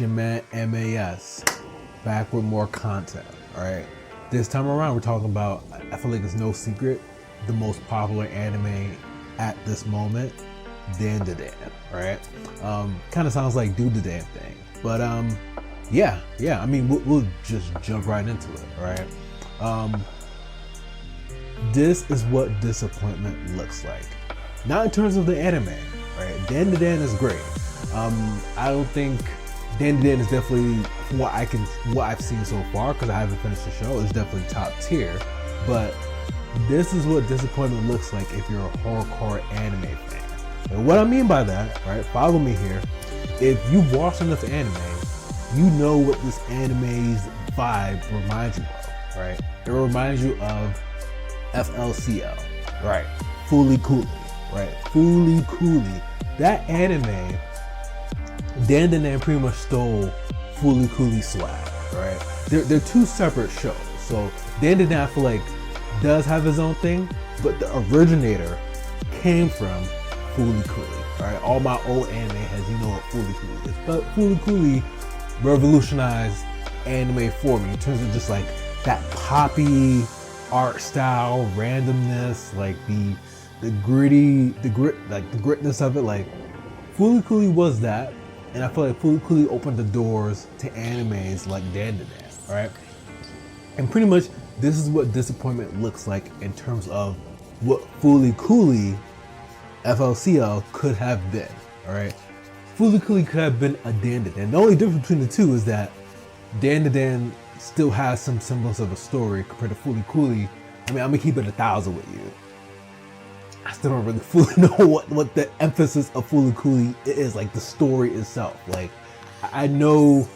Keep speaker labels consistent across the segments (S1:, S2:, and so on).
S1: your man MAS, back with more content, alright? This time around we're talking about, I feel like it's no secret, the most popular anime at this moment, Dandadan, right? Kind of sounds like do the damn thing, but yeah, I mean, we'll just jump right into it, right? This is what disappointment looks like. Not in terms of the anime, right? Dandadan is great. I don't think Dandadan is definitely, from what I've seen so far, because I haven't finished the show, is definitely top tier. But this is what disappointment looks like if you're a hardcore anime fan. And what I mean by that, right? Follow me here. If you've watched enough anime, you know what this anime's vibe reminds you of, right? It reminds you of FLCL, right? Fooly Cooly, right? Fooly Cooly. That anime, Dandadan pretty much stole Fooly Cooly swag, right? They're two separate shows. So Dandadan, I feel like, does have his own thing, but the originator came from Fooly Cooly, right? All my old anime has, you know what Fooly Cooly is. But Fooly Cooly revolutionized anime for me in terms of just like that poppy art style, randomness, like the gritness of it. Like Fooly Cooly was that, and I feel like Fooly Cooly opened the doors to animes like Dandadan, right? And pretty much this is what disappointment looks like in terms of what Fooly Cooly FLCL could have been, alright? Fooly Cooly could have been a Dandadan. The only difference between the two is that Dandadan still has some semblance of a story compared to Fooly Cooly. I mean, I'm gonna keep it 1,000 with you. I still don't really fully know what the emphasis of Fooly Cooly is, like the story itself. Like, I know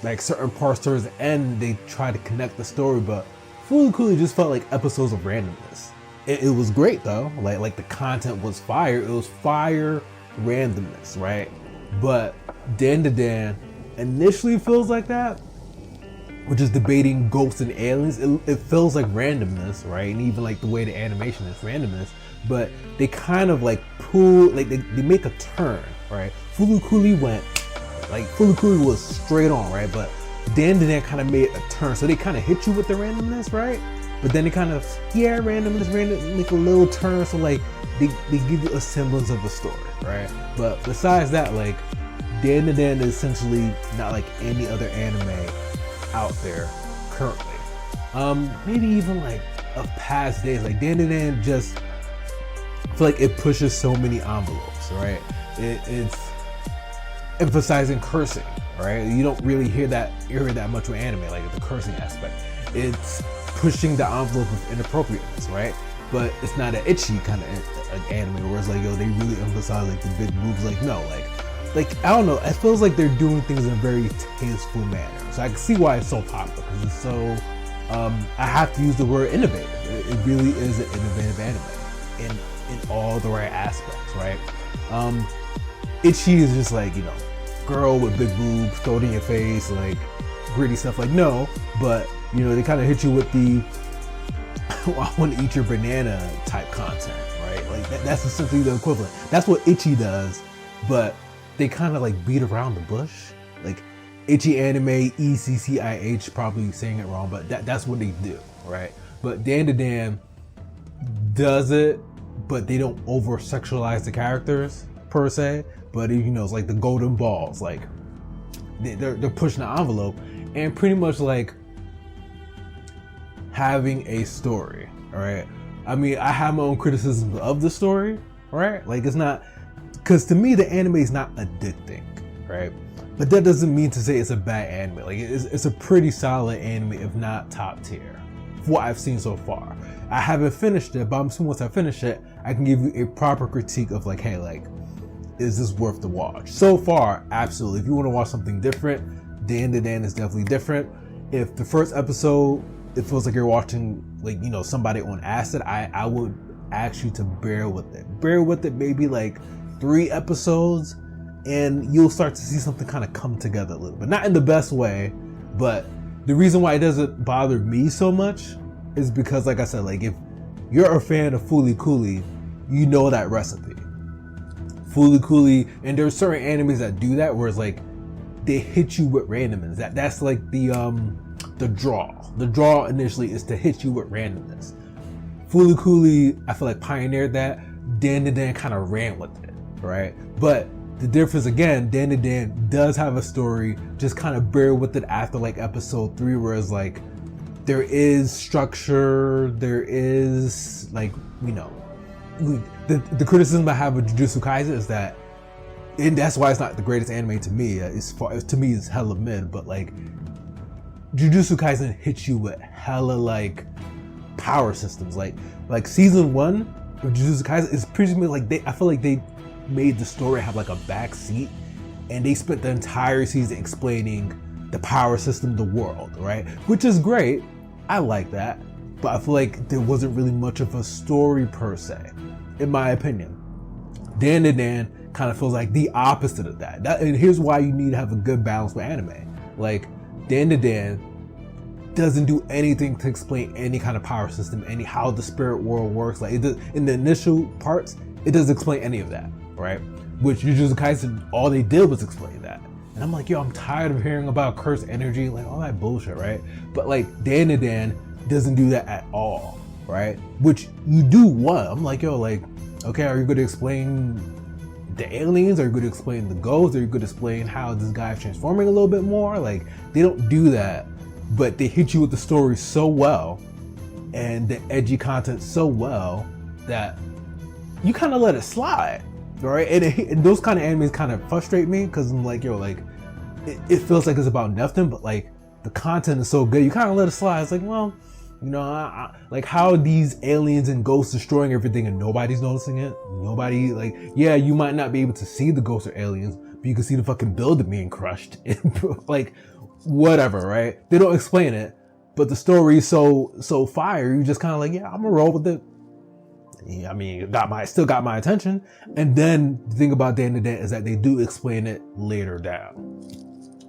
S1: like certain parts towards the end, they try to connect the story, but Fooly Cooly just felt like episodes of randomness. It was great though, like the content was fire. It was fire randomness, right? But Dandadan initially feels like that, which is debating ghosts and aliens. It feels like randomness, right? And even like the way the animation is randomness, but they kind of like pull, like they make a turn, right? Fooly Cooly Fooly Cooly was straight on, right? But Dandadan kind of made a turn, so they kind of hit you with the randomness, right? But then they kind of, randomness, make a little turn, so like they give you a semblance of a story, right? But besides that, like Dandadan is essentially not like any other anime out there currently. Maybe even like of past days. Like Dandadan just, I feel like it pushes so many envelopes, right? It's emphasizing cursing, right? You don't really hear that much with anime, like the cursing aspect. It's pushing the envelope of inappropriateness, right? But it's not an itchy kind of anime where it's like, yo, they really emphasize like the big moves. Like, no, like I don't know. It feels like they're doing things in a very tasteful manner. So I can see why it's so popular, because it's so, I have to use the word innovative. It really is an innovative anime in all the right aspects, right? Itchy is just like, you know, girl with big boobs, throw it in your face, like gritty stuff. Like, no, but you know, they kind of hit you with the I want to eat your banana type content, right? Like that's essentially the equivalent. That's what Itchy does, but they kind of like beat around the bush. Like Itchy anime, ECCIH, probably saying it wrong, but that's what they do, right? But Dandadan does it, but they don't over sexualize the characters per se. But you know, it's like the golden balls, like they're pushing the envelope and pretty much like having a story, all right? I mean, I have my own criticisms of the story, right? Like it's not, because to me the anime is not addicting, right? But that doesn't mean to say it's a bad anime. Like it's a pretty solid anime, if not top tier, for what I've seen so far. I haven't finished it, but I'm assuming once I finish it, I can give you a proper critique of like, hey, like, is this worth the watch? So far, absolutely. If you want to watch something different, Dandadan is definitely different. If the first episode, it feels like you're watching, like, you know, somebody on acid, I would ask you to bear with it. Bear with it, maybe like 3 episodes, and you'll start to see something kind of come together a little bit. Not in the best way, but the reason why it doesn't bother me so much is because, like I said, like if you're a fan of Fooly Cooly, you know that recipe. Fooly Cooly, and there's certain animes that do that where it's like they hit you with randomness. That's like the draw. The draw initially is to hit you with randomness. Fooly Cooly, I feel like pioneered that. Dandadan kind of ran with it, right? But the difference again, Dandadan does have a story. Just kind of bear with it after like episode 3, where it's like there is structure, there is like, you know, the criticism I have with Jujutsu Kaisen is that, and that's why it's not the greatest anime to me. To me, it's hella mid, but like Jujutsu Kaisen hits you with hella like power systems. Like season 1 of Jujutsu Kaisen is pretty much like I feel like they made the story have like a back seat, and they spent the entire season explaining the power system, the world, right? Which is great. I like that, but I feel like there wasn't really much of a story per se, in my opinion. Dandadan kind of feels like the opposite of that. And here's why you need to have a good balance with anime. Like Dandadan doesn't do anything to explain any kind of power system, how the spirit world works. Like in the initial parts, it doesn't explain any of that, right? Which Jujutsu Kaisen, all they did was explain that. And I'm like, yo, I'm tired of hearing about cursed energy, like all that bullshit, right? But like Dandadan doesn't do that at all, right? Which you do want. I'm like, yo, like, okay, are you going to explain the aliens? Are you going to explain the ghosts? Are you going to explain how this guy is transforming a little bit more? Like, they don't do that, but they hit you with the story so well and the edgy content so well that you kind of let it slide, right? And those kind of animes kind of frustrate me, because I'm like, yo, like, it feels like it's about nothing, but like the content is so good, you kind of let it slide. It's like, well, you know, like how these aliens and ghosts destroying everything and nobody's noticing it. Nobody, like, yeah, you might not be able to see the ghosts or aliens, but you can see the fucking building being crushed. Like, whatever, right? They don't explain it, but the story is so fire. You just kind of like, yeah, I'm gonna roll with it. Yeah, I mean, still got my attention. And then the thing about Dandadan is that they do explain it later down,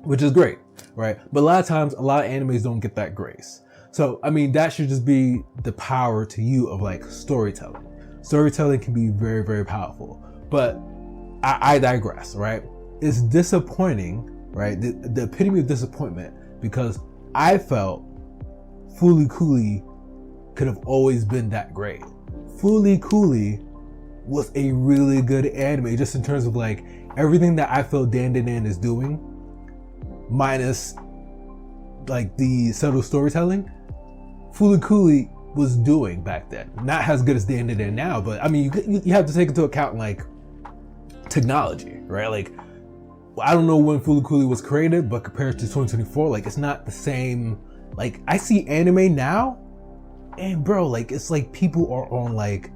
S1: which is great, right? But a lot of times, a lot of animes don't get that grace. So, I mean, that should just be the power to you of like storytelling. Storytelling can be very, very powerful. But I digress, right? It's disappointing, right? The epitome of disappointment, because I felt Fooly Cooly could have always been that great. Fooly Cooly was a really good anime, just in terms of like everything that I feel Dandadan is doing, minus like the subtle storytelling, Fooly Cooly was doing back then. Not as good as Dandadan now, but I mean, you have to take into account like technology, right? Like, I don't know when Fooly Cooly was created, but compared to 2024, like it's not the same. Like, I see anime now, and bro, like it's like people are on like,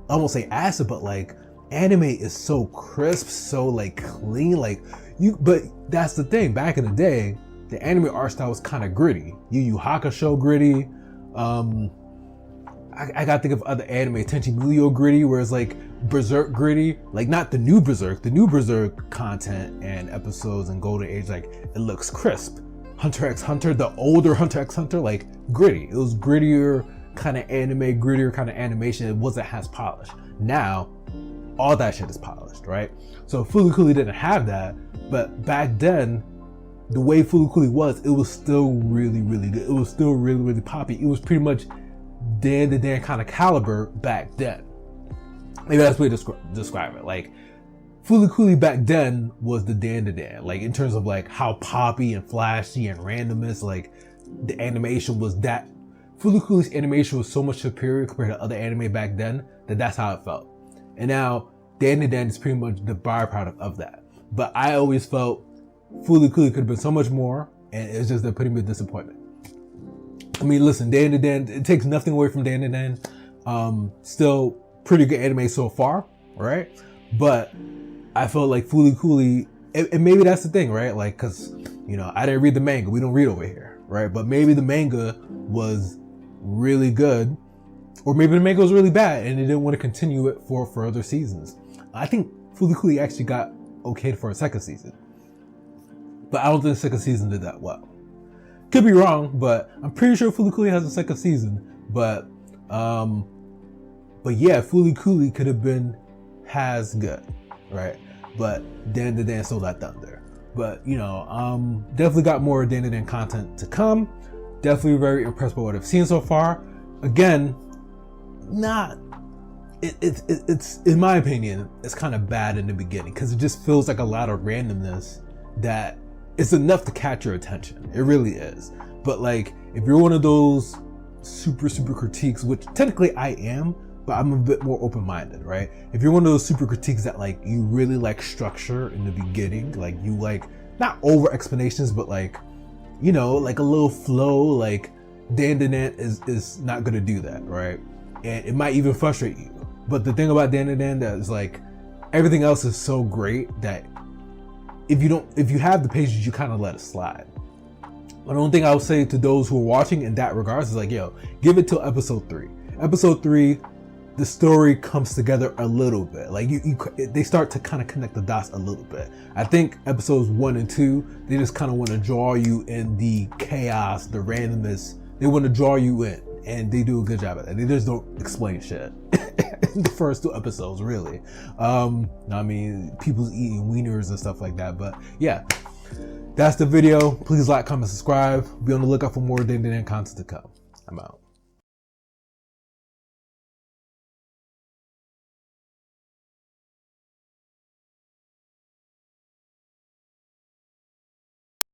S1: I won't say acid, but like anime is so crisp, so like clean, like but that's the thing. Back in the day, the anime art style was kind of gritty. Yu Yu Hakusho gritty. I gotta think of other anime, Tenchi Muyo gritty, where it's like Berserk gritty, like not the new Berserk. The new Berserk content and episodes and Golden Age, like it looks crisp. Hunter x Hunter, the older Hunter x Hunter, like gritty. It was grittier kind of anime, grittier kind of animation. It wasn't as polished. Now, all that shit is polished, right? So Fooly Cooly didn't have that, but back then, the way Fooly Cooly was, it was still really, really good. It was still really, really poppy. It was pretty much Dan kind of caliber back then. Maybe that's the way to describe it. Like, Fooly Cooly back then was the Dan, like in terms of like how poppy and flashy and randomness, like the animation was that. Fooly Cooly's animation was so much superior compared to other anime back then that's how it felt. And now Dan is pretty much the byproduct of that. But I always felt Fooly Cooly could have been so much more, and it's just the epitome of disappointment. I mean, listen, Dandadan, it takes nothing away from Dandadan. Still pretty good anime so far, right? But I felt like Fooly Cooly, and maybe that's the thing, right? Like, cause, you know, I didn't read the manga. We don't read over here, right? But maybe the manga was really good, or maybe the manga was really bad and they didn't want to continue it for further seasons. I think Fooly Cooly actually got okayed for a second season, but I don't think the second season did that well. Could be wrong, but I'm pretty sure Fooly Cooly has a second season. But yeah, Fooly Cooly could have been as good, right? But Dan stole that thunder. But you know, definitely got more Dandadan content to come. Definitely very impressed by what I've seen so far. Again, it's in my opinion, it's kind of bad in the beginning because it just feels like a lot of randomness that is enough to catch your attention. It really is. But like, if you're one of those super critiques, which technically I am, but I'm a bit more open-minded, right? If you're one of those super critiques that like you really like structure in the beginning, like you like not over explanations, but like, you know, like a little flow, like Dandadan is not gonna do that, right? And it might even frustrate you. But the thing about Dandadan that is like everything else is so great that if you have the patience, you kind of let it slide. But the only thing I would say to those who are watching in that regards is like, yo, give it till episode 3. Episode 3, the story comes together a little bit. Like they start to kind of connect the dots a little bit. I think episodes 1 and 2, they just kind of want to draw you in the chaos, the randomness. They want to draw you in, and they do a good job at that. They just don't explain shit. The first 2 episodes, really. I mean, people's eating wieners and stuff like that. But yeah, that's the video. Please like, comment, subscribe. Be on the lookout for more Dandadan content to come. I'm out.